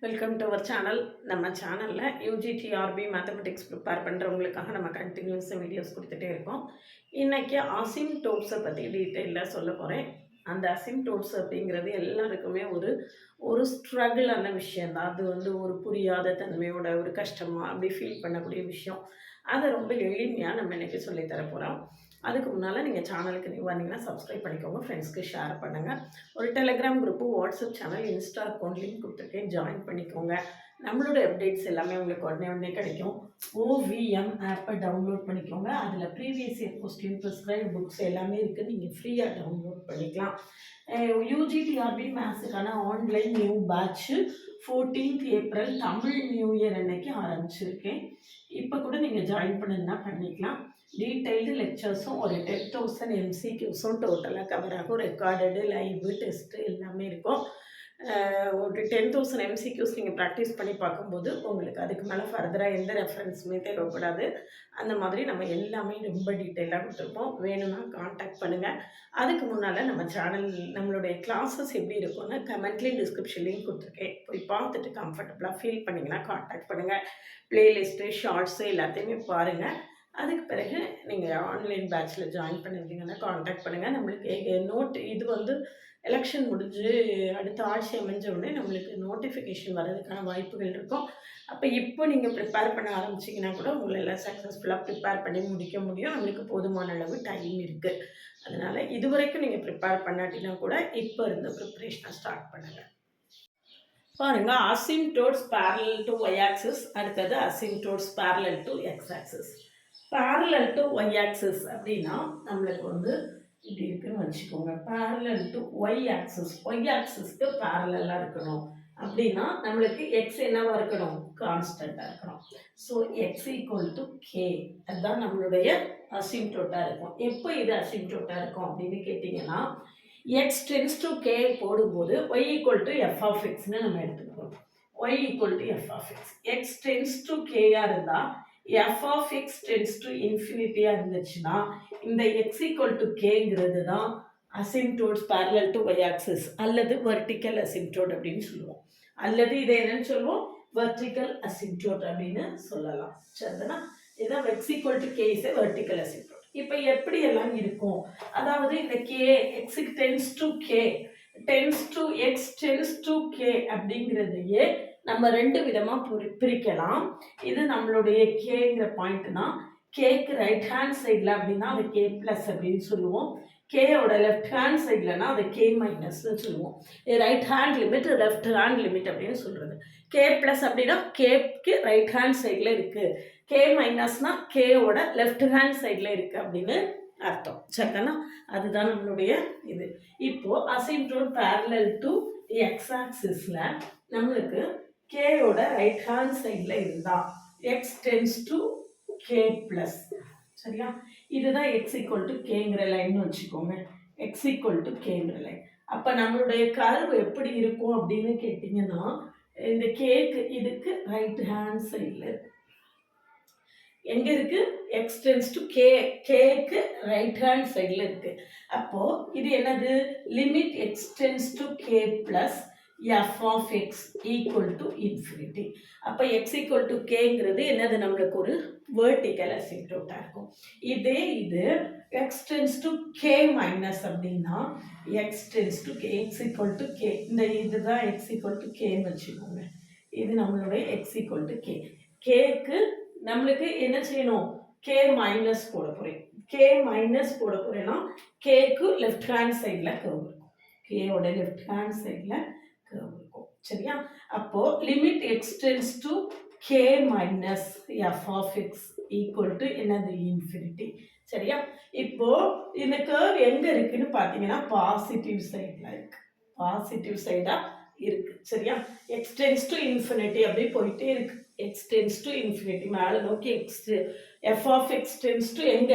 Welcome to our channel. நம்ம சேனலில் UGTRB mathematics prepare பண்ணுறவங்களுக்காக நம்ம கண்டினியூஸாக வீடியோஸ் கொடுத்துட்டே இருக்கோம். இன்றைக்கி அசிம்டோட்ஸை பற்றி டீட்டெயிலாக சொல்ல போகிறேன். அந்த அசிம்டோட்ஸ் அப்படிங்கிறது எல்லாருக்குமே ஒரு ஸ்ட்ரகிளான விஷயந்தான். அது ஒரு புரியாத தன்மையோட ஒரு கஷ்டமாக அப்படி ஃபீல் பண்ணக்கூடிய விஷயம். அதை ரொம்ப எளிமையாக நம்ம இன்றைக்கி சொல்லித்தர போகிறோம். அதுக்கு முன்னால் நீங்கள் சேனலுக்கு நியூ வந்தீங்கன்னா சப்ஸ்கிரைப் பண்ணிக்கோங்க, ஃப்ரெண்ட்ஸ்க்கு ஷேர் பண்ணுங்கள். ஒரு Telegram group, WhatsApp channel, Insta account link கொடுத்துருக்கேன், ஜாயின் பண்ணிக்கோங்க. நம்மளோட அப்டேட்ஸ் எல்லாமே உங்களுக்கு உடனே கிடைக்கும். ஓவிஎம் ஆப்பை டவுன்லோட் பண்ணிக்கோங்க. அதில் previous year question, prescribe books எல்லாமே இருக்குது, நீங்கள் ஃப்ரீயாக டவுன்லோட் பண்ணிக்கலாம். யூஜிடிஆர்பி மேத்ஸுக்கான online new batch 14th April Tamil new year அன்னைக்கு ஆரம்பிச்சிருக்கேன். இப்போ கூட நீங்கள் ஜாயின் பண்ணுன்னா பண்ணிக்கலாம். டீட்டெயில்டு லெக்சர்ஸும் ஒரு 10,000 எம்சிக்யூஸும் டோட்டலாக கவர் ஆகும். ரெக்கார்டடு, லைவு, டெஸ்ட்டு எல்லாமே இருக்கும். ஒரு 10,000 எம்சிக்யூஸ் நீங்கள் ப்ராக்டிஸ் பண்ணி பார்க்கும்போது உங்களுக்கு அதுக்கு மேலே ஃபர்தராக எந்த ரெஃபரன்ஸுமே தேவைப்படாது. அந்த மாதிரி நம்ம எல்லாமே ரொம்ப டீட்டெயிலாக கொடுத்துருப்போம். வேணும்னா காண்டாக்ட் பண்ணுங்கள். அதுக்கு முன்னால் நம்ம சேனல் நம்மளுடைய கிளாஸஸ் எப்படி இருக்கும்னு கமெண்ட்லேயும் டிஸ்கிரிப்ஷன்லேயும் கொடுத்துருக்கேன். போய் பார்த்துட்டு கம்ஃபர்டபுளாக ஃபீல் பண்ணிங்கன்னா காண்டாக்ட் பண்ணுங்கள். ப்ளேலிஸ்ட்டு, ஷார்ட்ஸு எல்லாத்தையுமே பாருங்கள். அதுக்கு பிறகு நீங்கள் ஆன்லைன் பேட்சில் ஜாயின் பண்ணியிருந்தீங்கன்னா காண்டாக்ட் பண்ணுங்கள். நம்மளுக்கு நோட் இது எலெக்ஷன் முடிஞ்சு அடுத்த ஆட்சி அமைஞ்ச உடனே நம்மளுக்கு நோட்டிஃபிகேஷன் வர்றதுக்கான வாய்ப்புகள் இருக்கும். அப்போ இப்போ நீங்கள் ப்ரிப்பேர் பண்ண ஆரம்பிச்சிங்கன்னா கூட உங்களை எல்லாம் சக்ஸஸ்ஃபுல்லாக ப்ரிப்பேர் பண்ணி முடிக்க முடியும். நம்மளுக்கு போதுமான அளவு டைம் இருக்குது. அதனால் இது வரைக்கும் நீங்கள் ப்ரிப்பேர் பண்ணாட்டினா கூட இப்போ இருந்து ப்ரிப்ரேஷனை ஸ்டார்ட் பண்ணுங்கள். பாருங்கள், asymptotes parallel to y axis, அடுத்தது asymptotes parallel to x axis. parallel to y axis அப்படின்னா நம்மளுக்கு இப்படி இருக்குன்னு வச்சுக்கோங்க. parallel to y axis, y axisக்கு parallel-ஆ இருக்கணும் அப்படின்னா நம்மளுக்கு x என்னவா இருக்கணும்? கான்ஸ்டன்டா இருக்கணும். So x equal to k, அதுதான் நம்மளுடைய அசிம்டோட்டா இருக்கும். எப்போ இது அசிம்டோட்டா இருக்கும் அப்படின்னு கேட்டிங்கன்னா, x tends to k போடும்போது y equal to f of x நம்ம எடுத்துக்கிறோம். y equal to f of x. x tends to k-ஆ இருந்தால் f of x tends to infinity இருந்துச்சுன்னா இந்த x equal to kங்கிறது தான் asymptotes parallel to y axis அல்லது vertical asymptote அப்படின்னு சொல்லுவோம். அல்லது இதை என்னன்னு சொல்லுவோம்? vertical asymptote அப்படின்னு சொல்லலாம். சரிதானா? இதான் x equal to k is a vertical asymptote. இப்போ எப்படி எல்லாம் இருக்கும்? அதாவது இந்த k x tends to k tends to x tends to k அப்படிங்கிறதையே நம்ம ரெண்டு விதமாக பிரிக்கலாம். இது நம்மளுடைய கேங்கிற பாயிண்ட் தான். கேக்கு ரைட் ஹேண்ட் சைடில் அப்படின்னா அது கே ப்ளஸ் அப்படின்னு சொல்லுவோம். கேயோட லெஃப்ட் ஹேண்ட் சைட்லனா அது கே மைனஸ்ன்னு சொல்லுவோம். Right hand limit, left hand limit அப்படின்னு சொல்கிறது. கே ப்ளஸ் அப்படின்னா கேக்கு ரைட் ஹேண்ட் சைடில் இருக்குது, கே மைனஸ்னா கேயோட லெஃப்ட் ஹேண்ட் சைடில் இருக்குது அப்படின்னு அர்த்தம். சரிதானா? அதுதான் நம்மளுடைய இது. இப்போது அசிம்டோட் பேரலல் டு எக்ஸ் ஆக்சிஸில் நம்மளுக்கு கேயோட ரைட் ஹேண்ட் சைடில் இருந்தால் x tends to k plus. சரியா? இதுதான் எக்ஸ் ஈக்குவல் டு கேங்கிற லைன்னு வச்சுக்கோங்க. எக்ஸ் ஈக்குவல் டு கேங்கிற லைன். அப்போ நம்மளுடைய கர்வ் எப்படி இருக்கும் அப்படின்னு கேட்டிங்கன்னா, இந்த கேக்கு இதுக்கு ரைட் ஹேண்ட் சைடில் இருக்கு. எங்க இருக்கு? X tends to K, cake right hand சைடில் இருக்கு. அப்போ இது என்னது? Limit x tends to k plus f of x equal to infinity. அப்போ x equal to kங்கிறது என்னது? நம்மளுக்கு ஒரு vertical asymptote இருக்கும். இது x tends to k minus அப்படின்னா x tends to k, x equal to k, இதுதான் x equal to k வச்சுக்கோங்க. இது நம்மளுடைய x equal to k. kக்கு நம்மளுக்கு என்ன செய்யணும்? k மைனஸ் போட போறேன். k மைனஸ் போட போறேன்னா kக்கு லெஃப்ட் ஹேண்ட் சைடில் கர்வ் இருக்கும். கேயோட லெஃப்ட் ஹேண்ட் சைடில் இருக்கும். சரியா? அப்போ limit x tends to k minus f of x equal to என்னது? இன்ஃபினிட்டி. சரியா? இப்போ இந்த கர்வ் எங்க இருக்குன்னு பார்த்தீங்கன்னா பாசிட்டிவ் சைடில் இருக்கு. பாசிட்டிவ் சைடா இருக்கு. சரியா? எக்ஸ் டென்ஸ் டு இன்ஃபினிட்டி அப்படி போயிட்டே இருக்கு. எக்ஸ் டென்ஸ் டு இன்ஃபினிட்டி மேலே நோக்கி f of x tends to எங்க?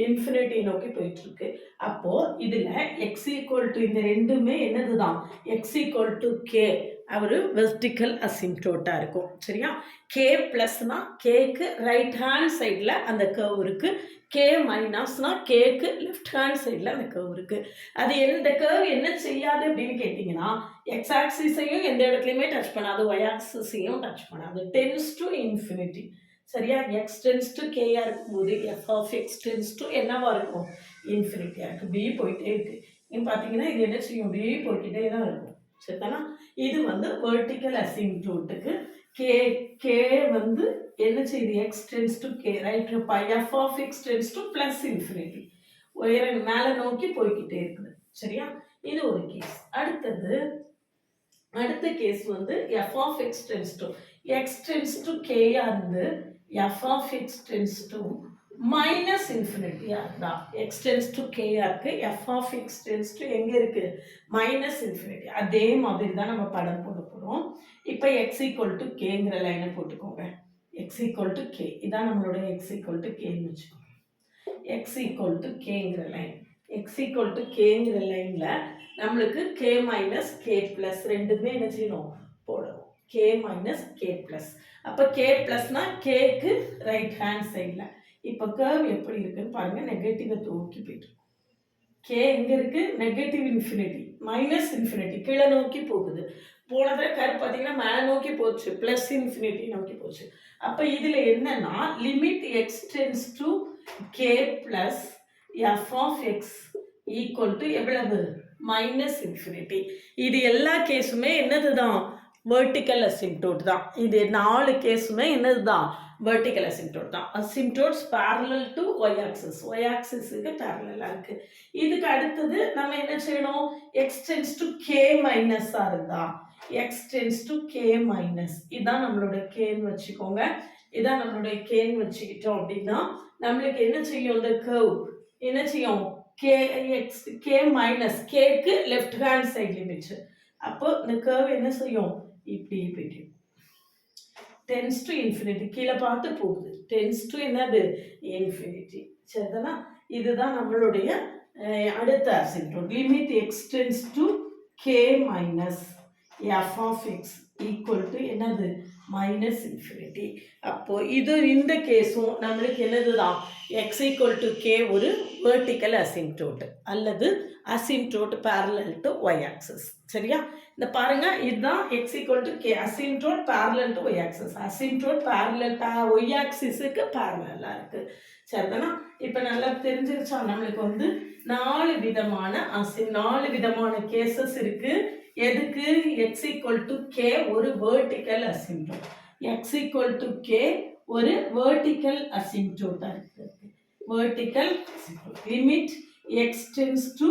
இன்ஃபினிட்டி நோக்கி போயிட்டு இருக்கு. அப்போ இதுல எக்ஸ் ஈக்குவல் டு இந்த ரெண்டுமே என்னதுதான், எக்ஸ் ஈக்குவல் டு கே ஒரு வெர்டிக்கல் அசிம்டோட்டா இருக்கும். சரியா? கே பிளஸ்னா கேக்கு ரைட் ஹேண்ட் சைடில் அந்த கர்வ் இருக்கு, கே மைனஸ்னா கேக்கு லெஃப்ட் ஹேண்ட் சைடில் அந்த கர்வ் இருக்கு. அது எந்த கர்வ் என்ன செய்யாது அப்படின்னு கேட்டிங்கன்னா, எக்ஸ் ஆக்சிஸையும் எந்த இடத்துலையுமே டச் பண்ணாது, ஒய் ஆக்சிஸையும் டச் பண்ணாது. Tends to infinity. சரியா? எக்ஸ் டென்ஸ் டு கேயா இருக்கும்போது f of x tends to என்னவா இருக்கும், இன்ஃபினிட்டியா இருக்கு. பி போயிட்டே இருக்கு. இங்கே பார்த்தீங்கன்னா இது என்ன செய்யும், பி போய்கிட்டே தான் இருக்கும். சரிதானா? இது வந்து வெர்டிக்கல் அசிம்டோட்டுக்கு கே கே வந்து என்ன செய்யுது, x tends to k right, f of x tends to plus infinity, உயரம் மேலே நோக்கி போய்கிட்டே இருக்குது. சரியா? இது ஒரு கேஸ். அடுத்த கேஸ் வந்து f of x tends to கேயா இருந்து f of x tends to minus இன்ஃபினிட்டியா இருந்தா, எக்ஸ் டென்ஸ் டு கேயா இருக்கு, f of x tends to எங்க இருக்கு, மைனஸ் இன்ஃபினிட்டி. அதே மாதிரி தான் நம்ம படம் போட போறோம். இப்போ எக்ஸ் ஈக்குவல் டு கேங்கிற லைனை போட்டுக்கோங்க. எக்ஸ் ஈக்குவல் டு கே, இதான் நம்மளோட எக்ஸ் ஈக்குவல் டு கேன்னு வச்சுக்கோங்க. எக்ஸ் ஈக்குவல் டு கேங்கிற லைன், எக்ஸ் ஈக்குவல் டு கேங்கிற லைன்ல நம்மளுக்கு கே மைனஸ் கே பிளஸ் ரெண்டுமே என்ன செய்யணும், போடணும். K minus K plus. அப்போ கே பிளஸ்னா கேக்கு ரைட் ஹேண்ட் சைடில். இப்போ கர்வ் எப்படி இருக்குன்னு பாருங்க, நெகட்டிவை நோக்கி போயிட்டு கே எங்க இருக்கு, நெகட்டிவ் இன்ஃபினிட்டி மைனஸ் இன்ஃபினிட்டி கீழே நோக்கி போகுது. போனதை கர்வ் பார்த்தீங்கன்னா மேலே நோக்கி போச்சு, பிளஸ் இன்ஃபினிட்டி நோக்கி போச்சு. அப்போ இதில் என்னன்னா limit x tends to k plus f of x equal to எவ்வளவு, மைனஸ் இன்ஃபினிட்டி. இது எல்லா கேஸுமே என்னது தான், வெர்டிக்கல் அசிம்டோட் தான். இது 4 கேஸுமே என்னது தான், வெர்டிக்கல் அசிம்டோட் தான். Asymptotes parallel to y axis, y ஆக்சிஸுக்கு பேரலாக இருக்குது. இதுக்கு அடுத்தது நம்ம என்ன செய்யணும், எக்ஸ் டென்ஸ் டு கே மைனஸாக இருந்தா, x tends to k minus, இதான் நம்மளோட கேன்னு வச்சுக்கோங்க. இதான் நம்மளுடைய கேன்னு வச்சுக்கிட்டோம் அப்படின்னா நம்மளுக்கு என்ன செய்யும், இந்த கர்வ் என்ன செய்யும், கே எக்ஸ் கே மைனஸ் கேக்கு லெஃப்ட் ஹேண்ட் சைட் லிமிட். அப்போ இந்த கர்வ் என்ன செய்யும், இப்படி போயிட்டு டென்ஸ் டு இன்ஃபினிட்டி கீழே பார்த்து போகுது, டென்ஸ் டு என்னது, இன்ஃபினிட்டி. சரிதானா? இதுதான் நம்மளுடைய அடுத்த asymptote. Limit x tends to k minus f of x equal to என்னது, மைனஸ் இன்ஃபினிட்டி. அப்போ இது இந்த கேஸும் நம்மளுக்கு என்னது தான், எக்ஸ் ஈக்குவல் டு கே ஒரு வெர்டிக்கல் அசிம்டோட் அல்லது asymptote parallel to y axis. சரியா? இந்த பாருங்க, இதுதான் x equal to k asymptote parallel to y axis. Asymptote parallel y ஆக்சிஸுக்கு பேரலாக இருக்கு. சரிதானா? இப்போ நல்லா தெரிஞ்சிருச்சா, நம்மளுக்கு வந்து 4 விதமான கேசஸ் இருக்கு. எதுக்கு, எக்ஸ் ஈக்குவல் டு கே ஒரு vertical asymptote, X equal to k ஒரு வெர்டிக்கல் அசிம்டோட்டா இருக்கு. Vertical asymptote limit x tends to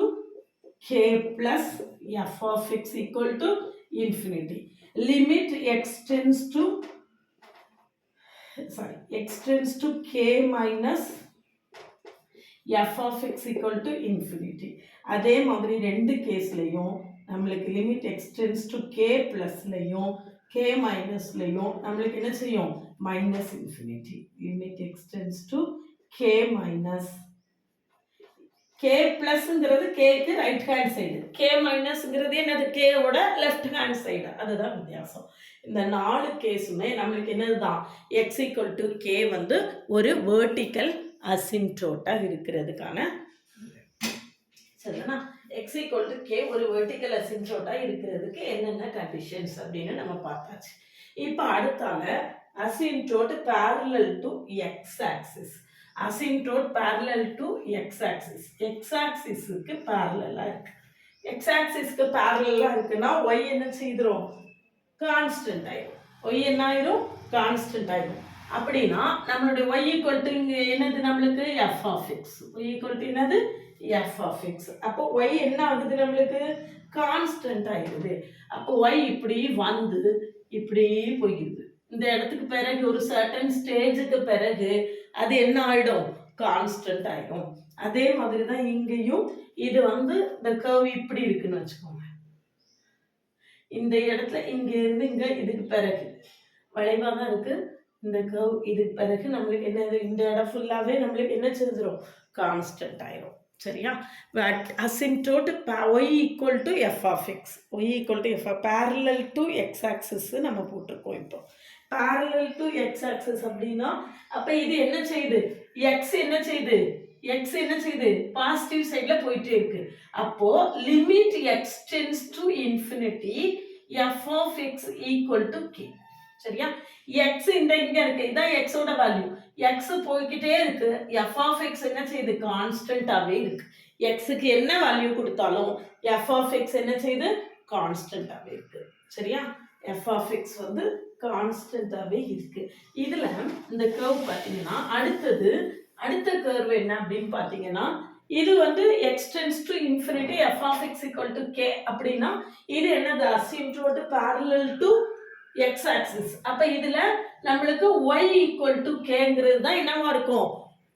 k plus f of x equal to infinity. Limit x tends to k minus f of x equal to infinity. அதே மாதிரி ரெண்டு கேஸ்லையும் நம்மளுக்கு limit x tends to k பிளஸ்லையும் k மைனஸ்லையும் நம்மளுக்கு என்ன செய்யும், மைனஸ் இன்ஃபினிட்டி. Limit x tends to k minus, k பிளஸ்ங்கிறது கேக்கு ரைட் ஹேண்ட் சைடு, கே மைனஸ்ங்கிறது என்னது, கேவோட லெஃப்ட் ஹேண்ட் சைடு. அதுதான் வித்தியாசம். இந்த 4 கேஸுமே நம்மளுக்கு என்னது தான், எக்ஸ் ஈக்குவல் டு கே வந்து ஒரு வெர்டிக்கல் அசிம்டோட்டாக இருக்கிறதுக்கான, சரிதானா? எக்ஸ் ஈக்குவல் டு கே ஒரு வெர்டிக்கல் அசிம்டோட்டாக இருக்கிறதுக்கு என்னென்ன கண்டிஷன்ஸ் அப்படின்னு நம்ம பார்த்தாச்சு. இப்போ அடுத்தால asymptote parallel to x axis. Asymptote parallel to x axis, x ஆக்சிஸுக்கு பேரலாக இருக்கு. எக்ஸ் ஆக்சிஸ்க்கு பேரலாக இருக்குன்னா ஒய் என்ன செய்திரும், கான்ஸ்டன்ட் ஆயிடும். ஒய் என்ன ஆயிரும், கான்ஸ்டன்ட் ஆயிடும். அப்படின்னா நம்மளுடைய ஒய் ஈக்குவல் டு இங்கே என்னது, நம்மளுக்கு f of x. Y equal to என்னது, எஃப் ஆஃப் எக்ஸ். அப்போ ஒய் என்ன ஆகுது, நம்மளுக்கு கான்ஸ்டன்ட் ஆயிடுது. அப்போ ஒய் இப்படி வந்து இப்படி போயிடுது. இந்த இடத்துக்கு பிறகு ஒரு சர்டன் ஸ்டேஜுக்கு பிறகு அது என்ன ஆகிடும், கான்ஸ்டன்ட் ஆகிடும். அதே மாதிரி தான் இங்கேயும் இது வந்து இந்த கர்வ் இப்படி இருக்குன்னு வச்சுக்கோங்க. இந்த இடத்துல இங்கே இருந்து இங்கே இதுக்கு பிறகு வளைவாக தான் இருக்குது. இந்த கர்வ் இது பிறகு நம்மளுக்கு என்னது இந்த இடம் ஃபுல்லாகவே நம்மளுக்கு என்ன செஞ்சிடும் கான்ஸ்டன்ட் ஆயிரும் சரியா. But asymptote y equal to f of x, y equal to f parallel to x axis நம்ம போட்டிருக்கோம். இப்போ பேரலல் டு எக்ஸ் ஆக்சிஸ் அப்படின்னா அப்போ இது என்ன செய்யுது எக்ஸ் என்ன செய்யுது எக்ஸ் என்ன செய்யுது பாசிட்டிவ் சைடில் போயிட்டே இருக்கு. அப்போ limit x tends to infinity f of x equal to k சரியா. எக்ஸ் இங்க இருக்கு, இதான் எக்ஸோட வேல்யூ. எக்ஸ் போய்கிட்டே இருக்கு, எஃப் ஆஃப் எக்ஸ் என்ன செய்யுது கான்ஸ்டன்டாவே இருக்கு. எக்ஸுக்கு என்ன வேல்யூ கொடுத்தாலும் எஃப் ஆஃப் எக்ஸ் என்ன செய்யுது கான்ஸ்டன்டாவே இருக்கு சரியா. எஃப் ஆஃப் எக்ஸ் வந்து கான்ஸ்டன்டாவே இருக்கு. இதுல இந்த கர்வ் பார்த்தீங்கன்னா அடுத்த கர்வ் என்ன அப்படின்னு பார்த்தீங்கன்னா இது வந்து x tends to infinity f of x equal to k அப்படின்னா இது என்னது asymptote parallel to x axis. அப்ப இதுல நம்மளுக்கு ஒய் ஈக்குவல் டு கேங்கிறது தான் என்னவா இருக்கும்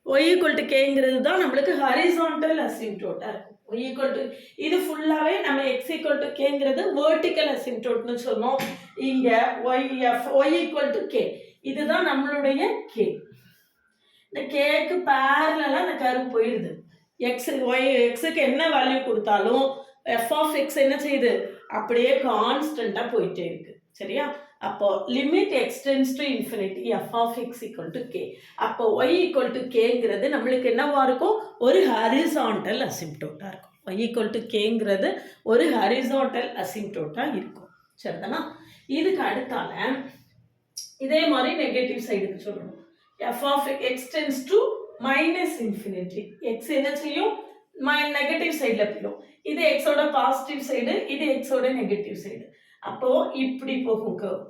ஒய் ஈக்குவல் டு கேங்கிறது தான் நம்மளுக்கு ஹரிசான்டல் அசிம்டோட்டா இருக்கும். ஒய் ஈக்குவல் டு இது ஃபுல்லாவே நம்ம எக்ஸ் ஈக்குவல் டு கேங்கிறது வெர்டிக்கல் அசிம்டோட்னு சொன்னோம். இங்க ஒய் ஈக்குவல் டு கே இதுதான் நம்மளுடைய கே. இந்த கேக்கு பேரலா இந்த கர்வ் போயிடுது. எக்ஸுக்கு என்ன வேல்யூ கொடுத்தாலும் எஃப் ஆஃப் எக்ஸ் என்ன செய்யுது அப்படியே கான்ஸ்டன்டா போயிட்டே இருக்கு சரியா. அப்போ limit x tends to infinity f of x equal to k. அப்போ ஒய் ஈக்குவல் டு கேங்கிறது நம்மளுக்கு என்னவா இருக்கும் ஒரு ஹரிசான்டல் அசிம்டோட்டா இருக்கும். ஒய் ஈக்குவல் டு கேங்கிறது ஒரு ஹரிசான்டல் அசிம்டோட்டா இருக்கும் சரிதானா. இதுக்கு அடுத்தால இதே மாதிரி நெகட்டிவ் சைடுக்கு சொல்லணும். F of x tends to minus infinity x என்ன செய்யும் நெகட்டிவ் சைடில் போயிடும். இது எக்ஸோட பாசிட்டிவ் சைடு, இது எக்ஸோட நெகட்டிவ் சைடு. அப்போ இப்படி போகும் கர்வ்,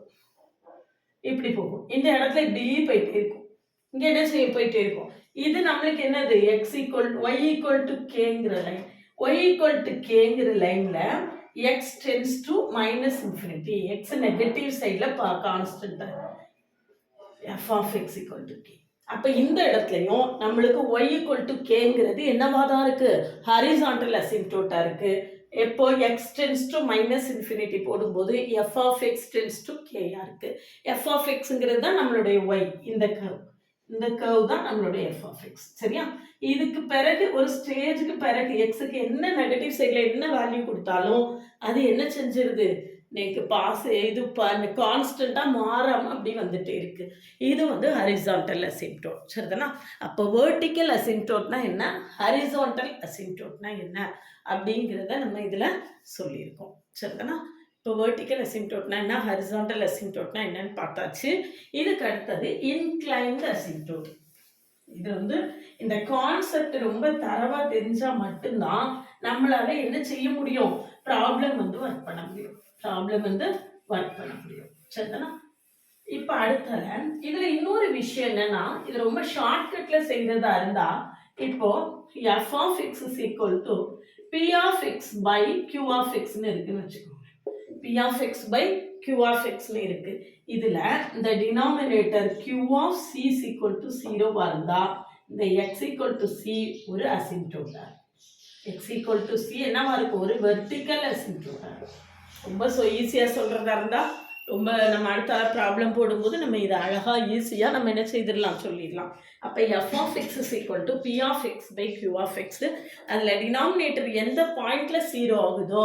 இப்படி போகும். இந்த இடத்துல இப்படி போயிட்டே இருக்கும், இங்க என்ன செய்ய போயிட்டே இருக்கும். இது நம்மளுக்கு என்னது x equal y equal to கேங்கிற லைன். ஒய் ஈக்குவல் டு கேங்கிற லைன்ல x tends to minus infinity x negative சைட்ல constant f of x equal to k. அப்ப இந்த இடத்துலயும் நம்மளுக்கு ஒய் ஈக்குவல் டு கேங்கிறது என்னவா தான் இருக்கு ஹரிசான்டல் அசிம்டோட்டா இருக்கு. எப்போ x tends to minus infinity போடும்போது f of x tends to கேயா இருக்கு. எஃப் ஆஃப் எக்ஸுங்கிறது தான் நம்மளுடைய ஒய், இந்த கர்வ் தான் நம்மளுடைய எஃப் ஆஃப் எக்ஸ் சரியா. இதுக்கு பிறகு ஒரு ஸ்டேஜுக்கு பிறகு எக்ஸுக்கு என்ன நெகட்டிவ் சைடில் என்ன வேல்யூ கொடுத்தாலும் அது என்ன செஞ்சிருது நேக்கு இது கான்ஸ்டண்ட்டாக மாறாமல் அப்படி வந்துட்டே இருக்கு. இது வந்து ஹரிசான்டல் அசிம்டோட் சரிதானா. அப்போ வெர்டிக்கல் அசிம்டோட்னா என்ன, ஹரிசான்டல் அசிம்டோட்னா என்ன அப்படிங்கிறத நம்ம இதில் சொல்லியிருக்கோம் சரிதானா. இப்போ வெர்டிக்கல் அசிம்டோட்னா என்ன, ஹரிசான்டல் அசிம்டோட்னா என்னன்னு பார்த்தாச்சு. இதுக்கு அடுத்தது இன்க்ளைன்டு அசிம்டோட். இது வந்து இந்த கான்செப்ட் ரொம்ப தரவா தெரிஞ்சா மட்டும்தான் நம்மளால என்ன செய்ய முடியும் ப்ராப்ளம் வந்து ஒர்க் பண்ண முடியும் சரிதானா. இப்ப அடுத்தல இதுல இன்னொரு விஷயம் என்னன்னா இது ரொம்ப ஷார்ட்கட்ல செய்யறதா இருந்தா இப்போ f of x is equal to p of x by q of எக்ஸ்ன்னு இருக்குன்னு வச்சுக்கோங்க. P of x by q of எக்ஸ்னு இருக்கு. இதுல இந்த denominator q of c is equal to 0 இருந்தா இந்த எக்ஸ் ஈக்குவல் டு சி ஒரு அசிம்டோட்டா, எக்ஸ் ஈக்குவல் டு சி என்னவா இருக்கும் ஒரு வெர்டிக்கல் அசிம்டோட்டா. ரொம்ப ஈஸியாக சொல்கிறதா இருந்தால் ரொம்ப நம்ம அடுத்த ப்ராப்ளம் போடும்போது நம்ம இதை அழகாக ஈஸியாக நம்ம என்ன செய்திடலாம் சொல்லிடலாம். அப்போ f of x is equal to p of x by q of x. அதில் டினாமினேட்டர் எந்த பாயிண்டில் 0 ஆகுதோ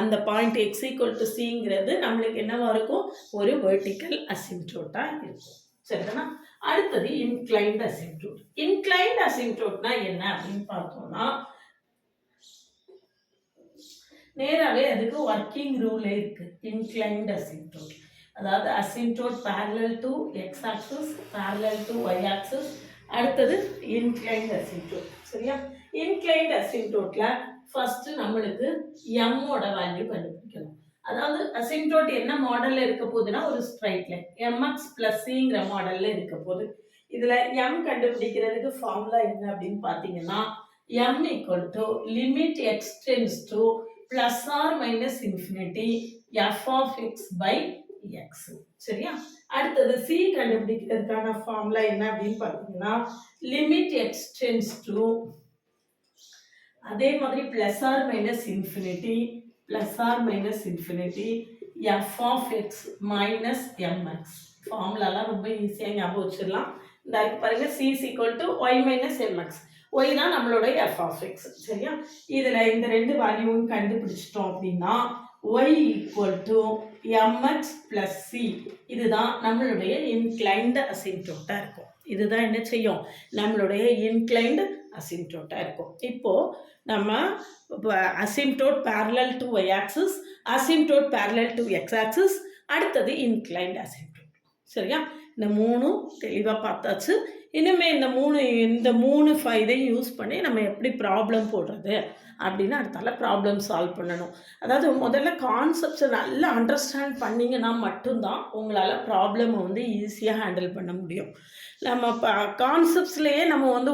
அந்த பாயிண்ட் எக்ஸ் ஈக்குவல் டு சிங்கிறது நம்மளுக்கு என்னவா இருக்கும் ஒரு வெர்டிக்கல் அசிம்டோட்டாக இருக்கும் சரிதானா. அடுத்தது இன்க்ளைன்டு அசிம்டோட். இன்க்ளைன்டு அசிம்டோட்னா என்ன அப்படின்னு பார்த்தோம்னா நேராகவே அதுக்கு ஒர்க்கிங் ரூலே இருக்கு. இன்க்ளைன்டு அசிம்டோட் அதாவது asymptote parallel to x axis parallel to y axis. அடுத்தது இன்க்ளைன்டு அசிம்டோட் சரியா. இன்க்ளைன்டு அசிம்டோட்ல ஃபர்ஸ்ட் நம்மளுக்கு எம்மோட வேல்யூ கண்டுபிடிக்கணும். அதாவது அசிம்டோட் என்ன மாடல்ல இருக்க போகுதுன்னா ஒரு ஸ்ட்ரைட் லைன் எம்எக்ஸ் பிளஸ் சிங்கிற மாடல்ல இருக்க போகுது. இதுல எம் கண்டுபிடிக்கிறதுக்கு ஃபார்முலா என்ன அப்படின்னு பார்த்தீங்கன்னா m equal to limit x tends to plus or minus infinity f of x by x. சரியா. அடுத்தது c கண்டுபிடிக்கிறதுக்கான ஃபார்முலா என்ன அப்படின்னு பார்த்தீங்கன்னா limit x tends to அதே மாதிரி plus or minus infinity f of x minus m x. ஃபார்முலாலாம் ரொம்ப ஈஸியாக ஞாபகம் வச்சிடலாம். இந்த அதுக்கு பாருங்கள், c is equal to y minus m x. Y தான் நம்மளோட எஃப் ஆஃப் எக்ஸ். சரியா? இதில் இந்த ரெண்டு வேல்யூவும் கண்டுபிடிச்சிட்டோம் அப்படின்னா y equal to mx plus c. இதுதான் நம்மளுடைய இன்க்ளைன்டு அசிம்ப்டோட்டாக இருக்கும். இதுதான் என்ன செய்யும்? நம்மளுடைய இன்க்ளைன்டு அசிம்ப்டோட்டாக இருக்கும். இப்போது நம்ம அசிம்ப்டோட் parallel to y axis, அசிம்ப்டோட் parallel to x axis, அடுத்தது இன்க்ளைன்டு அசிம்ப்டோட். சரியா? இந்த மூணும் தெளிவாக பார்த்தாச்சு. இனிமேல் இந்த மூணு இதையும் யூஸ் பண்ணி நம்ம எப்படி ப்ராப்ளம் போடுறது அப்படின்னு அடுத்தால ப்ராப்ளம் சால்வ் பண்ணணும். அதாவது முதல்ல கான்செப்ட்ஸை நல்லா அண்டர்ஸ்டாண்ட் பண்ணிங்கன்னா மட்டும்தான் உங்களால் ப்ராப்ளமை வந்து ஈஸியாக ஹேண்டில் பண்ண முடியும். நம்ம கான்செப்ட்ஸ்லேயே நம்ம வந்து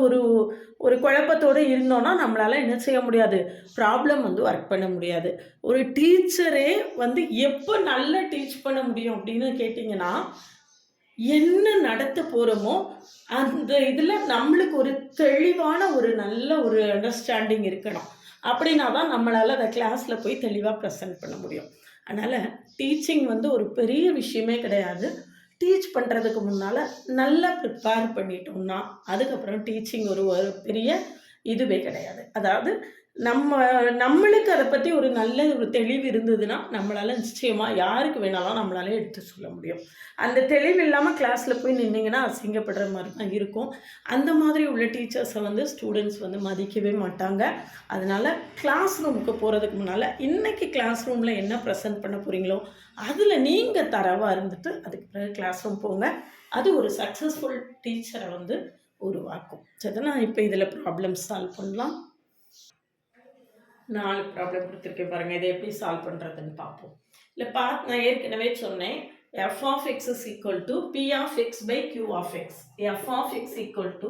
ஒரு குழப்பத்தோடு இருந்தோன்னா நம்மளால் என்ன செய்ய முடியாது? ப்ராப்ளம் வந்து ஒர்க் பண்ண முடியாது. ஒரு டீச்சரே வந்து எப்போ நல்லா டீச் பண்ண முடியும் அப்படின்னு கேட்டிங்கன்னா, என்ன நடத்த போகிறோமோ அந்த இதில் நம்மளுக்கு ஒரு தெளிவான ஒரு நல்ல ஒரு அண்டர்ஸ்டாண்டிங் இருக்கணும். அப்படின்னா தான் நம்மளால் அதை கிளாஸில் போய் தெளிவாக ப்ரெசென்ட் பண்ண முடியும். அதனால் டீச்சிங் வந்து ஒரு பெரிய விஷயமே கிடையாது. டீச் பண்ணுறதுக்கு முன்னால் நல்லா ப்ரிப்பேர் பண்ணிட்டோம்னா அதுக்கப்புறம் டீச்சிங் ஒரு பெரிய இதுவே கிடையாது. அதாவது நம்மளுக்கு அதை பற்றி ஒரு நல்ல ஒரு தெளிவு இருந்ததுன்னா நம்மளால் நிச்சயமாக யாருக்கு வேணாலும் நம்மளால எடுத்து சொல்ல முடியும். அந்த தெளிவு இல்லாமல் கிளாஸில் போய் நின்னீங்கன்னா அசிங்கப்படுற மாதிரி தான் இருக்கும். அந்த மாதிரி உள்ள டீச்சர்ஸை வந்து ஸ்டூடெண்ட்ஸ் வந்து மதிக்கவே மாட்டாங்க. அதனால் கிளாஸ் ரூமுக்கு போகிறதுக்கு முன்னால் இன்றைக்கி கிளாஸ் ரூமில் என்ன ப்ரெசென்ட் பண்ண போகிறீங்களோ அதில் நீங்கள் தரவாக இருந்துட்டு அதுக்கு பிறகு கிளாஸ் ரூம் போங்க. அது ஒரு சக்ஸஸ்ஃபுல் டீச்சரை வந்து உருவாக்கும். சரி, நான் இப்போ இதில் ப்ராப்ளம் சால்வ் பண்ணலாம். 4 ப்ராப்ளம் கொடுத்துருக்கேன் பாருங்கள். இதை எப்படி சால்வ் பண்ணுறதுன்னு பார்ப்போம். இல்லை நான் ஏற்கனவே சொன்னேன், f of x is equal to p of x by q of x. f of x equal to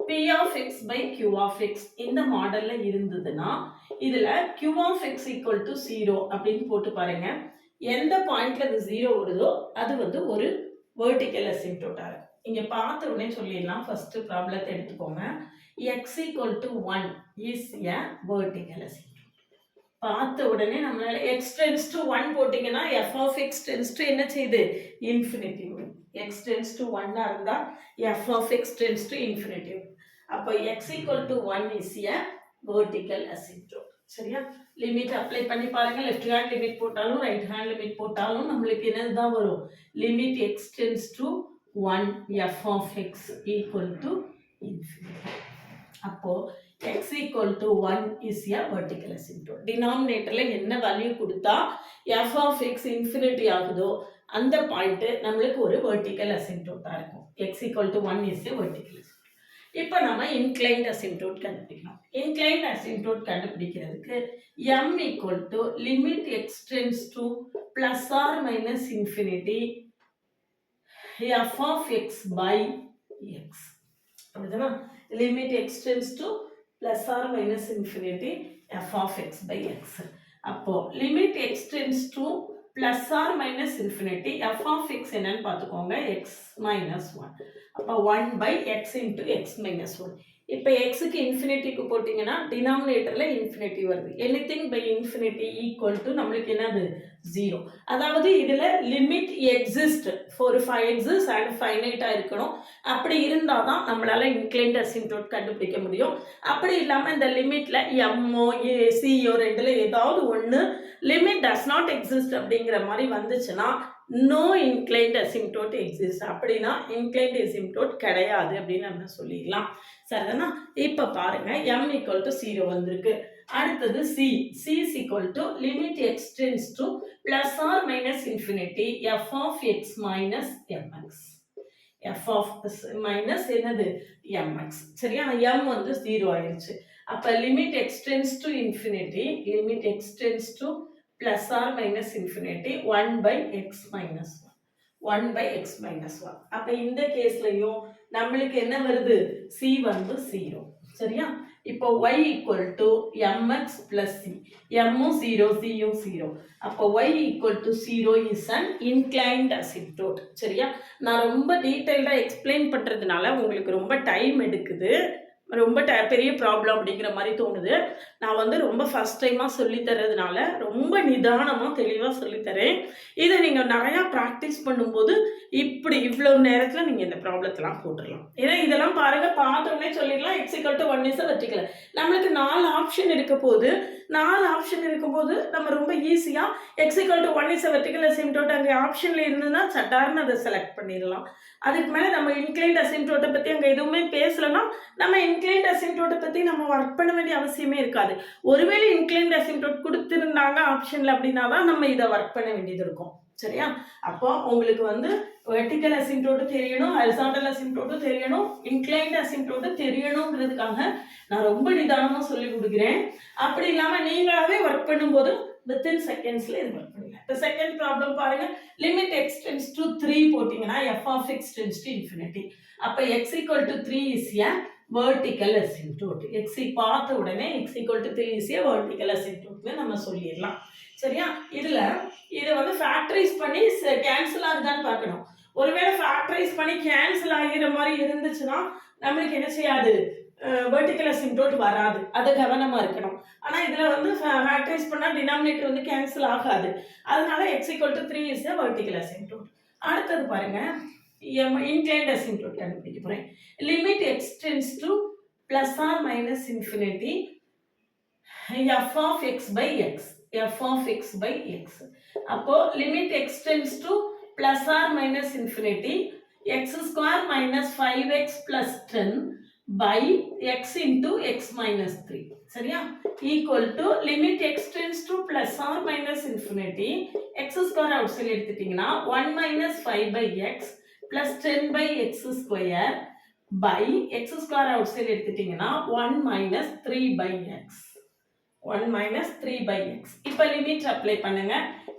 p of x by q of x இந்த மாடலில் இருந்ததுன்னா இதில் q of x equal to 0 அப்படின்னு போட்டு பாருங்க. எந்த பாயிண்டில் இது 0 வருதோ அது வந்து ஒரு வெர்டிக்கல் அசிம்ப்டோட்டாக இருக்கும். இங்கே பார்த்த உடனே சொல்லிடலாம். ஃபஸ்ட்டு ப்ராப்ளத்தை எடுத்துக்கோங்க. x equal to 1 is a vertical asymptote. பார்த்த உடனே நம்மளால x tends to 1 போட்டிங்கன்னா f of x tends to என்ன செய்யுது? இன்ஃபினிட்டி. x tends to 1 இருந்தால் f of x tends to infinity. அப்போ x equal to 1 is a vertical asymptote. சரியா? Limit apply பண்ணி பாருங்க. லெஃப்ட் ஹேண்ட் லிமிட் போட்டாலும் ரைட் ஹேண்ட் லிமிட் போட்டாலும் நம்மளுக்கு என்னதுதான் வரும்? Limit x tends to 1 f of x equal to infinity. அப்போ x equal to 1 is a vertical asymptote. டினாமினேட்டரில் என்ன வேல்யூ கொடுத்தா f of x இன்ஃபினிட்டி ஆகுதோ அந்த பாயிண்ட்டு நம்மளுக்கு ஒரு வெர்டிக்கல் அசிம்ப்டோட்டாக இருக்கும். x equal to 1 is a vertical asymptote. இப்போ நம்ம இன்க்ளைன்ட் அசிம்ப்டோட் கண்டுபிடிக்கணும். இன்க்ளைன்ட் அசிம்ப்டோட் கண்டுபிடிக்கிறதுக்கு m equal to limit x tends to plus or minus infinity f of x by x. அப்படிதானா? limit x tends to plus or minus infinity f of x by x. அப்போ limit x tends to plus or minus infinity f of x என்னன்னு பார்த்துக்கோங்க, x minus 1. அப்போ 1 by x into x minus 1. இப்போ xக்கு இன்ஃபினிட்டிக்கு போட்டிங்கன்னா டினாமினேட்டரில் infinity வருது. Anything by infinity equal to நம்மளுக்கு என்னது? 0. அதாவது இதில் limit exist for exist and ஃபைனைட்டாக இருக்கணும். அப்படி இருந்தால் தான் நம்மளால் இன்க்ளைன்ட் அசிம்ப்டோட் கண்டுபிடிக்க முடியும். அப்படி இல்லாமல் இந்த லிமிட்டில் எம்மோ சிஓ ரெண்டில் ஏதாவது ஒன்று லிமிட் டஸ் நாட் எக்ஸிஸ்ட் அப்படிங்கிற மாதிரி வந்துச்சுன்னா நோ இன்க்ளைன்ட் அசிம்ப்டோட் எக்ஸிஸ்ட். அப்படின்னா இன்க்ளைன்ட் அசிம்ப்டோட் கிடையாது அப்படின்னு நம்ம சொல்லிடலாம். சரிதானா? இப்போ பாருங்க, m equal to 0 வந்திருக்கு. அடுத்தது c is equal to limit x tends to plus or minus infinity f of x minus mx. f of minus என்னது? mx. சரியா? m வந்து 0 ஆயிடுச்சு. அப்போ limit x tends to infinity, limit x tends to plus or minus infinity 1 by x minus 1. 1 by x minus 1. அப்போ இந்த கேஸ்லையும் நம்மளுக்கு என்ன வருது? c வந்து 0. சரியா? இப்போ y equal to mx plus c. m-ம் 0, c-யும் 0. அப்போ y equal to 0 is an inclined asymptote. சரியா? நான் ரொம்ப டீட்டெயில்டாக எக்ஸ்பிளைன் பண்ணுறதுனால உங்களுக்கு ரொம்ப டைம் எடுக்குது. ரொம்ப பெரிய ப்ராப்ளம் அப்படிங்கிற மாதிரி தோணுது. நான் வந்து ரொம்ப ஃபர்ஸ்ட் டைமாக சொல்லித்தரதுனால ரொம்ப நிதானமாக தெளிவாக சொல்லித்தரேன். இதை நீங்கள் நிறையா ப்ராக்டிஸ் பண்ணும்போது இப்படி இவ்வளோ நேரத்தில் நீங்கள் இந்த ப்ராப்ளத்தெல்லாம் போட்டுடலாம். ஏன்னா இதெல்லாம் பாருங்கள், பார்த்தோன்னே சொல்லிடலாம் x = 1 இஸ் வெர்டிக்கல். நம்மளுக்கு 4 ஆப்ஷன் இருக்க போது 4 ஆப்ஷன் இருக்கும்போது நம்ம ரொம்ப ஈஸியாக x = 1 இஸ் வெர்டிக்கல் அசிம்ப்டோட் அங்கே ஆப்ஷனில் இருந்ததுன்னா சட்டார்னு அதை செலக்ட் பண்ணிடலாம். அதுக்கு மேலே நம்ம இன்க்ளைன்ட் அசிம்ப்டோட்டை பற்றி அங்கே எதுவுமே பேசலைன்னா நம்ம இன்க்ளைன்ட் அசிம்ப்டோட்டை பற்றி நம்ம ஒர்க் பண்ண வேண்டிய அவசியமே இருக்காது. ஒருவேளை இன்க்ளைன்ட் அசிம்ப்டோட் கொடுத்துருந்தாங்க ஆப்ஷனில் அப்படின்னா தான் நம்ம இதை ஒர்க் பண்ண வேண்டியது இருக்கும். சரியா? அப்போ உங்களுக்கு வந்து வெர்டிக்கல் அசிம்ப்டோட்டு தெரியணும், ஹரிசாண்டல் அசிம்ப்டோட்டு தெரியணும், இன்க்ளைன்ட் அசிம்ப்டோட்டு தெரியணுங்கிறதுக்காக நான் ரொம்ப நிதானமாக சொல்லி கொடுக்குறேன். அப்படி இல்லாமல் நீங்களாவே ஒர்க் பண்ணும்போது வித்தின் செகண்ட்ஸில் இது ஒர்க் பண்ணுங்க. இப்போ செகண்ட் ப்ராப்ளம் பாருங்க, லிமிட் எக்ஸ் டென்ஸ் டு 3 போட்டிங்கன்னா f of x tends to infinity. அப்போ x equal to 3 is a vertical asymptote. எக்ஸை பார்த்த உடனே x equal to 3 is a vertical அசிம்ப்டோட்னு நம்ம சொல்லிடலாம். சரியா? இதில் இதை வந்து ஃபேக்டரைஸ் பண்ணி கேன்சல் ஆகுதான்னு பார்க்கணும். ஒருவேளை ஃபேக்டரைஸ் பண்ணி கேன்சல் ஆகிற மாதிரி இருந்துச்சுன்னா நம்மளுக்கு என்ன செய்யாது, வெர்டிக்கல் அசிம்ப்டோட் வராது. அதை கவனமாக இருக்கணும். ஆனால் இதில் வந்து ஃபேக்டரைஸ் பண்ணால் டினாமினேட்டர் வந்து கேன்சல் ஆகாது. அதனால x equal to 3 is a vertical asymptote. அடுத்தது பாருங்க, இன்க்ளைன்ட் அசிம்ப்டோட் கண்டுபிடிக்க போகிறேன். Limit x tends to plus or minus infinity f of x by x. f of x by x. அப்போ limit x tends to plus or minus infinity x square minus 5x plus 10 by x into x minus 3. சரியா? equal to limit x tends to plus or minus infinity x square outside எடுத்துட்டீங்கன்னா 1 minus 5 by x plus 10 by x square by x square outside எடுத்துட்டீங்கன்னா 1 minus 3 by x. 1 minus 3 by x. இப்போ limit apply பண்ணுங்க.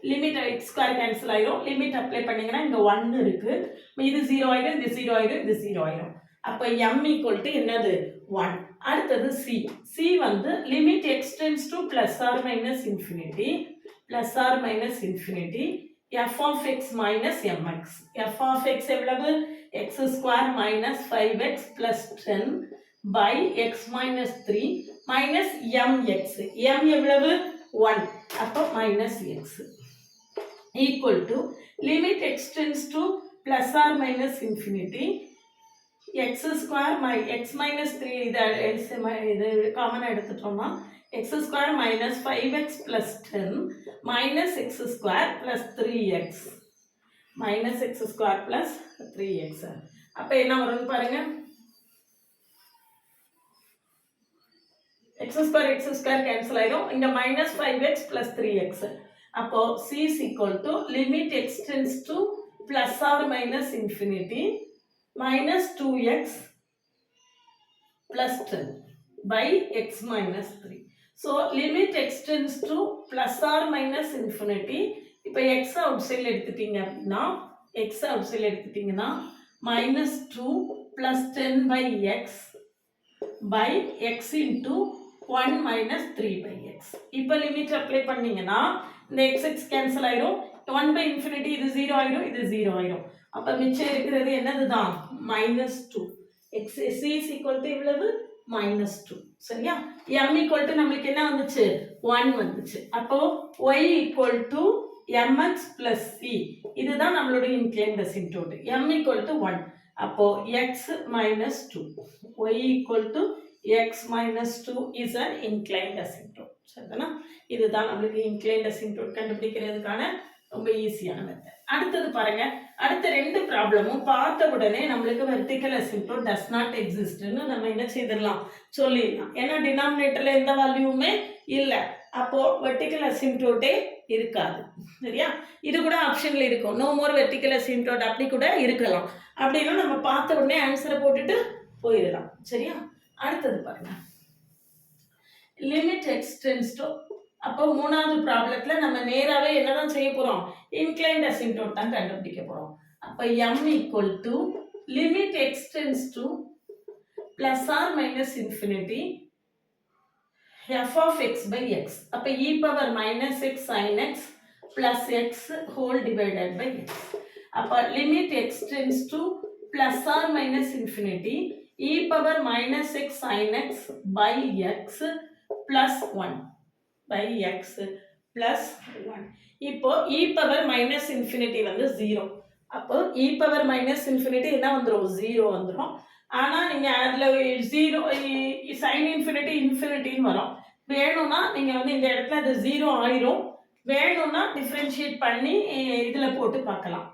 Limit x square cancel ஆயிரும். Limit apply பண்ணீங்கன்னா இங்க 1 இருக்கு. இது 0 ஆயிடும், இது 0 ஆயிடும், இது 0 ஆயிடும். அப்ப m ஈக்குவல் டு என்னது 1. அடுத்தது c. c வந்து limit x tends to plus or minus infinity f of x minus mx. f of x எவ்வளவு? x square minus 5x plus 10 by x minus 3 minus mx. m எவ்வளவு? 1. அப்போ minus x equal to limit x tends to plus or minus infinity x square x minus 3 இது காமனாக எடுத்துட்டோம்னா x square minus 5x plus 10 minus x square plus 3x minus x square plus 3x. அப்போ என்ன வரும்னு பாருங்க, x square cancel ஆயிடும். இங்க minus 5x plus 3x. அப்போ c is equal to limit x tends to plus or minus infinity minus 2x plus 10 by x minus 3. So limit x tends to plus or minus infinity. இப்போ x outside எடுத்துட்டீங்க அப்படின்னா minus 2 plus 10 by x into 1 minus 3 by x. இப்போ limit apply பண்ணீங்கன்னா இந்த x cancel ஆயிடும். 1 by infinity இது 0 ஆயிடும், இது 0 ஆயிடும். அப்ப மிச்சம் இருக்கிறது என்னதுதான்? minus 2. x c is equal to இவ்வளவு minus 2. சரியா? m equal to நம்மளுக்கு என்ன வந்துச்சு? 1 வந்துச்சு. அப்போ y equal to mx plus c. இதுதான் நம்மளோட இன்க்ளைன்ட் அசிம்ப்டோட். m equal to 1. அப்போ x minus 2. y equal to x minus 2 is an inclined asymptote. சரிதானா? இதுதான் நம்மளுக்கு inclined asymptote கண்டுபிடிக்கிறதுக்கான ரொம்ப ஈஸியான மெத்தட். அடுத்தது பாருங்க, அடுத்த ரெண்டு ப்ராப்ளமும் பார்த்த உடனே நம்மளுக்கு வெர்டிக்கல் அசிம்ப்டோட் டஸ் நாட் எக்ஸிஸ்ட்னு நம்ம என்ன செய்திடலாம், சொல்லிடலாம். ஏன்னா டினாமினேட்டர்ல எந்த வேல்யூமே இல்லை, அப்போ வெர்டிக்கல் அசிம்ப்டோட்டே இருக்காது. சரியா? இது கூட ஆப்ஷன்ல இருக்கும், நோ மோர் வெர்டிக்கல் அசிம்ப்டோட் அப்படி கூட இருக்கலாம். அப்படின்னா நம்ம பார்த்த உடனே ஆன்சரை போட்டுட்டு போயிடலாம். சரியா? அடுத்தது பாருங்க, லிமிட் எக்ஸ் டென்ஸ் டு. அப்போ மூணாவது ப்ராப்ளத்துல நம்ம நேராகவே என்னதான் செய்ய போறோம், இன்க்ளைன்ட் அசிம்ப்டோட் தான் கண்டுபிடிக்க போறோம். அப்போ m equal to limit x tends to plus or minus infinity f of x by x. அப்போ e power minus x sine x plus x whole divided by x. அப்போ limit x tends to plus or minus infinity e power minus x sin x by x plus 1 by x plus 1. இப்போ e power minus infinity வந்து 0. அப்போ e power minus infinity என்ன வந்துரும் 0 வந்துரும். ஆனா நீங்க அதுல 0 sin infinity இன்ஃபினிட்டின்னு வரும். வேணும்னா நீங்க வந்து இந்த இடத்துல அது 0 ஆயிரும். வேணும்னா டிஃபரன்ஷியேட் பண்ணி இதுல போட்டு பார்க்கலாம்.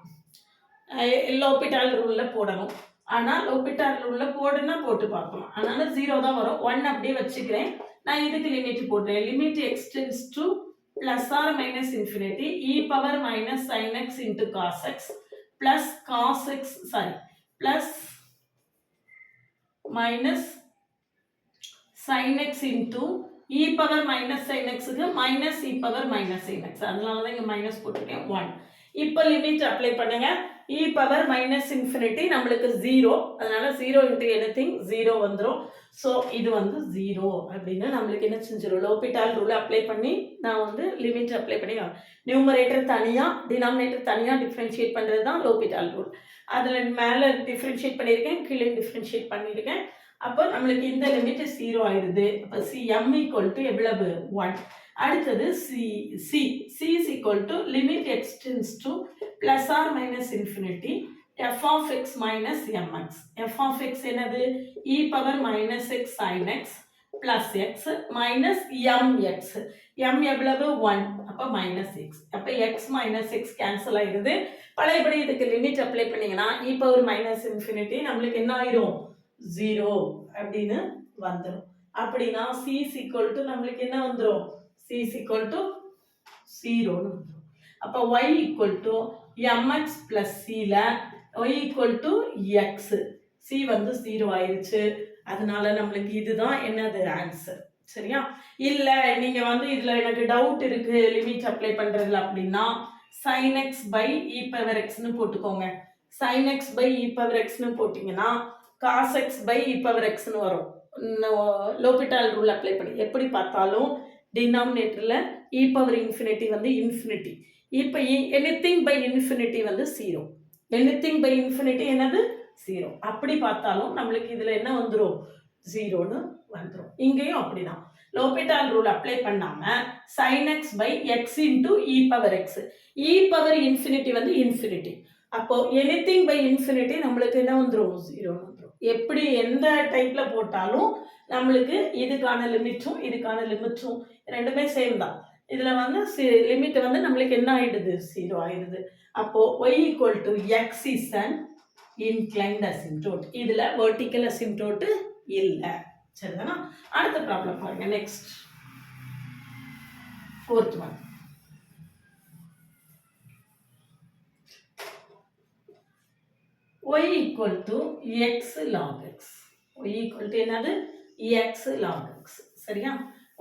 லோபிட்டால் ரூல்ல போடணும். ஆனா லோபிட்டால் ரூல்ல போடுனா போட்டு பார்க்கலாம். அதனால 0 தான் வரும். 1 அப்படியே வச்சுக்கிறேன். நான் இதுக்கு லிமிட் போடுறேன். Limit extends to plus or minus infinity e power minus sin x into cos x plus cos x plus minus sin x into e power minus sin x க்கு minus e power minus sin x. அதனால தான் இங்க minus போட்டுட்டேன் 1. இப்போ limit apply பண்ணுங்க. e power minus infinity நம்மளுக்கு 0. அதனால 0 into anything 0 வந்துரும். ஸோ இது வந்து 0 அப்படின்னு நம்மளுக்கு என்ன செஞ்சிடும் லோபிட்டால் ரூல் அப்ளை பண்ணி நான் வந்து லிமிட் அப்ளை பண்ணி நியூமரேட்டர் தனியாக டினாமினேட்டர் தனியாக டிஃப்ரென்ஷியேட் பண்ணுறது தான் லோபிட்டால் ரூல். அதில் மேலே டிஃப்ரென்ஷியேட் பண்ணியிருக்கேன், கீழே டிஃப்ரென்ஷியேட் பண்ணியிருக்கேன். அப்போ நம்மளுக்கு இந்த லிமிட் 0 ஆயிடுது. அப்போ m ஈக்குவல் டு எவ்வளவு 1. அடுத்தது c is equal to limit extends to plus or minus infinity f of x minus mx. f of x என்னது e power minus x sin x plus x minus mx. m எவ்வளவு 1. அப்போ minus x. அப்போ x minus x cancel ஆயிடுது. பழையபடி இதுக்கு limit apply பண்ணீங்கன்னா e power minus infinity நம்மளுக்கு என்ன ஆயிரும் 0 அப்படின்னு வந்துடும். அப்படின்னா c is equal to நம்மளுக்கு என்ன வந்துடும் c is equal to 0 ன்னு வந்துடும். அப்போ y equal to mx plus c ல y equal to x. c வந்து 0 ஆயிருச்சு. அதனால நம்மளுக்கு இதுதான் என்னது ஆன்சர். சரியா? இல்ல நீங்க வந்து இதுல எனக்கு டவுட் இருக்கு லிமிட் அப்ளை பண்றதுல அப்படின்னா sin x by e power x ன்னு போட்டுக்கோங்க. sin x by e power x ன்னு போட்டீங்கன்னா cos x by e power x ன்னு வரும். லோபிட்டால் ரூல் அப்ளை பண்ணி எப்படி பார்த்தாலும் டினாமினேட்டர்ல e power infinity வந்து இன்ஃபினிட்டி. இப்போ anything by infinity வந்து 0. anything by infinity என்னது 0. அப்படி பார்த்தாலும் நம்மளுக்கு இதுல என்ன வந்துரும் 0ன்னு வந்துரும். இங்கேயும் அப்படிதான் லோபிட்டால் ரூல் அப்ளை பண்ணாம sin x by x into e power x. e power infinity வந்து இன்ஃபினிட்டி. அப்போ anything by infinity நம்மளுக்கு என்ன வந்துரும் 0 வந்துரும். எப்படி எந்த டைப்ல போட்டாலும் நம்மளுக்கு இதுக்கான லிமிட்டும் இதுக்கான லிமிட்டும் ரெண்டுமே சேம் தான். இதுல வந்து லிமிட் வந்து நம்மளுக்கு என்ன ஆயிடுது 0 ஆயிடுது. அப்போ y equal to x is an inclined asymptote. இதுல vertical asymptote இல்ல. சரிதானா? அடுத்த ப்ராப்ளம் பாருங்க. Next 4th one. y equal to x log x. y equal to என்னது x log x. சரியா?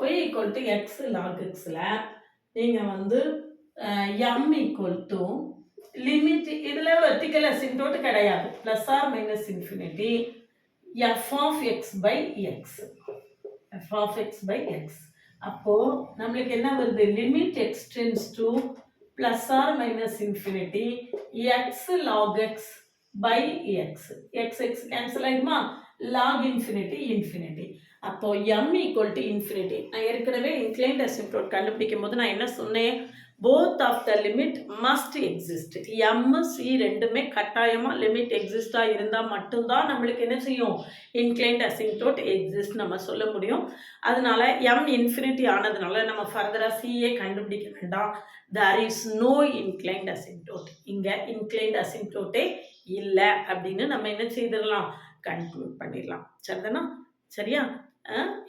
y equal to x log x ல நீங்க வந்து m equal to லிமிட் இதுல வெர்டிகல் அசிம்ப்டோட் கிடையாது. plus or minus infinity f of x by x. f of x by x. அப்போ நம்மளுக்கு என்ன வருது limit extends to plus or minus infinity x log x by x. x cancel ஆயிடுமா? log infinity infinity. அப்போ m equal to infinity. நான் ஏற்கனவே inclined asymptote கண்டுபிடிக்கும் போது நான் என்ன சொன்னேன்? both of the limit must exist. m c ரெண்டுமே கட்டாயமா லிமிட் எக்ஸிஸ்டா இருந்தா மட்டும்தான் நம்மளுக்கு என்ன செய்யும் inclined asymptote exist நம்ம சொல்ல முடியும். அதனால m infinity ஆனதுனால நம்ம ஃபர்தரா c ஏ கண்டுபிடிக்க வேண்டாம். there is no inclined asymptote. இங்க inclined asymptote இல்ல அப்படின்னு நம்ம என்ன செய்திடலாம் கன்க்ளூட் பண்ணிடலாம். சரிதானா? சரியா?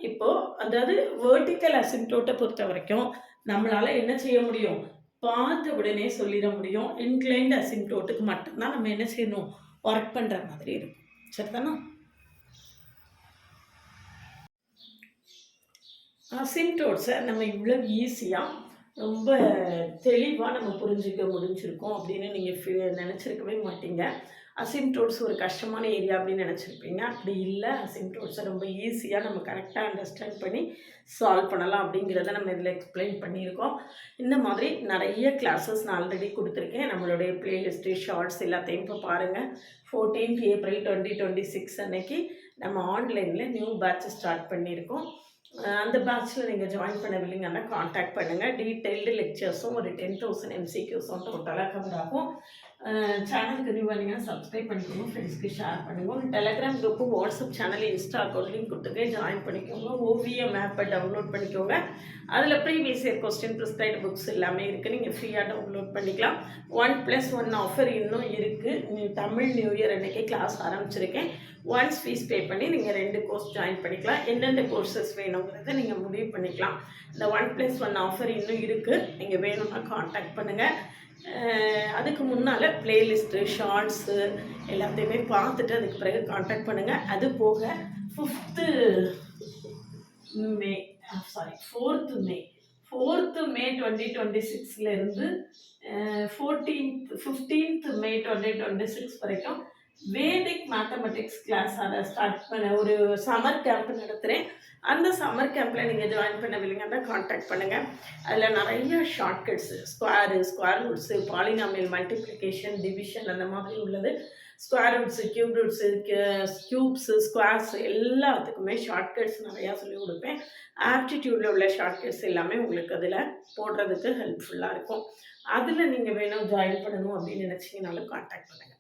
இப்போ அதாவது வெர்டிக்கல் அசிம்ப்டோட்டை பொறுத்த வரைக்கும் நம்மளால என்ன செய்ய முடியும் பார்த்த உடனே சொல்லிட முடியும். இன்க்ளைன்ட் அசிம்ப்டோட்டுக்கு மட்டும்தான் நம்ம என்ன செய்யணும் ஒர்க் பண்ற மாதிரி இருக்கும். சரிதானா? அசிம்ப்டோட்ஸை நம்ம இவ்வளோ ஈஸியாக ரொம்ப தெளிவாக நம்ம புரிஞ்சிக்க முடிஞ்சிருக்கோம் அப்படின்னு நீங்கள் நினச்சிருக்கவே மாட்டீங்க. அசிம்டோட்ஸ் ஒரு கஷ்டமான ஏரியா அப்படின்னு நினச்சிருப்பீங்க. அப்படி இல்லை, அசிம்டோட்ஸை ரொம்ப ஈஸியாக நம்ம கரெக்டாக அண்டர்ஸ்டாண்ட் பண்ணி சால்வ் பண்ணலாம் அப்படிங்கிறத நம்ம இதில் எக்ஸ்பிளைன் பண்ணியிருக்கோம். இந்த மாதிரி நிறைய கிளாஸஸ் நான் ஆல்ரெடி கொடுத்துருக்கேன். நம்மளுடைய பிளேலிஸ்ட்டு ஷார்ட்ஸ் எல்லாத்தையும் இப்போ பாருங்கள். 14th April 2026 அன்னைக்கு நம்ம ஆன்லைனில் நியூ பேட்ச் ஸ்டார்ட் பண்ணியிருக்கோம். அந்த பேட்சில் நீங்கள் ஜாயின் பண்ணவில்லைங்கன்னா காண்டாக்ட் பண்ணுங்கள். டீட்டெயில்டு லெக்சர்ஸும் ஒரு 10,000 MCQஸும் டோட்டலாக கவர் ஆகும். சேனலுக்கு நியூ பண்ணிங்கன்னா சப்ஸ்கிரைப் பண்ணிக்கோங்க, ஃப்ரெண்ட்ஸ்க்கு ஷேர் பண்ணுங்கள். Telegram group, WhatsApp channel, Insta account link கொடுத்துட்டு ஜாயின் பண்ணிக்கோங்க. ஓவியம் ஆப்பை டவுன்லோட் பண்ணிக்கோங்க. அதில் previous year question prescribed books எல்லாமே இருக்குது. நீங்கள் ஃப்ரீயாக டவுன்லோட் பண்ணிக்கலாம். 1+1 ஆஃபர் இன்னும் இருக்குது. தமிழ் நியூ இயர் அன்றைக்கி கிளாஸ் ஆரம்பிச்சிருக்கேன். ஒன்ஸ் ஃபீஸ் பே பண்ணி நீங்கள் 2 கோர்ஸ் ஜாயின் பண்ணிக்கலாம். எந்தெந்த கோர்சஸ் வேணுங்கிறத நீங்கள் முடிவு பண்ணிக்கலாம். இந்த 1+1 ஆஃபர் இன்னும் இருக்குது. நீங்கள் வேணும்னா காண்டாக்ட் பண்ணுங்கள். அதுக்கு முன்னால் ப்ளேலிஸ்ட்டு, ஷார்ட்ஸு எல்லாத்தையுமே பார்த்துட்டு அதுக்கு பிறகு காண்டாக்ட் பண்ணுங்கள். அது போக 4th May 2026லேருந்து 15th May 2026 வரைக்கும் வேதிக் மேத்தமெட்டிக்ஸ் கிளாஸ் அதை ஸ்டார்ட் பண்ண ஒரு சம்மர் கேம்ப் நடத்துகிறேன். அந்த சம்மர் கேம்பில் நீங்கள் ஜாயின் பண்ணவில்லைங்கன்னா காண்டாக்ட் பண்ணுங்கள். அதில் நிறைய shortcuts, square roots, polynomial multiplication, division அந்த மாதிரி உள்ளது. ஸ்கொயர் ரூட்ஸு, க்யூப்ஸு, ஸ்கொயர்ஸு எல்லாத்துக்குமே ஷார்ட்கட்ஸ் நிறையா சொல்லிக் கொடுப்பேன். ஆப்டிடியூடில் உள்ள ஷார்ட்கட்ஸ் எல்லாமே உங்களுக்கு அதில் போடுறதுக்கு ஹெல்ப்ஃபுல்லாக இருக்கும். அதில் நீங்கள் வேணும் ஜாயின் பண்ணணும் அப்படின்னு நினச்சிங்கனாலும் காண்டாக்ட் பண்ணுங்கள்.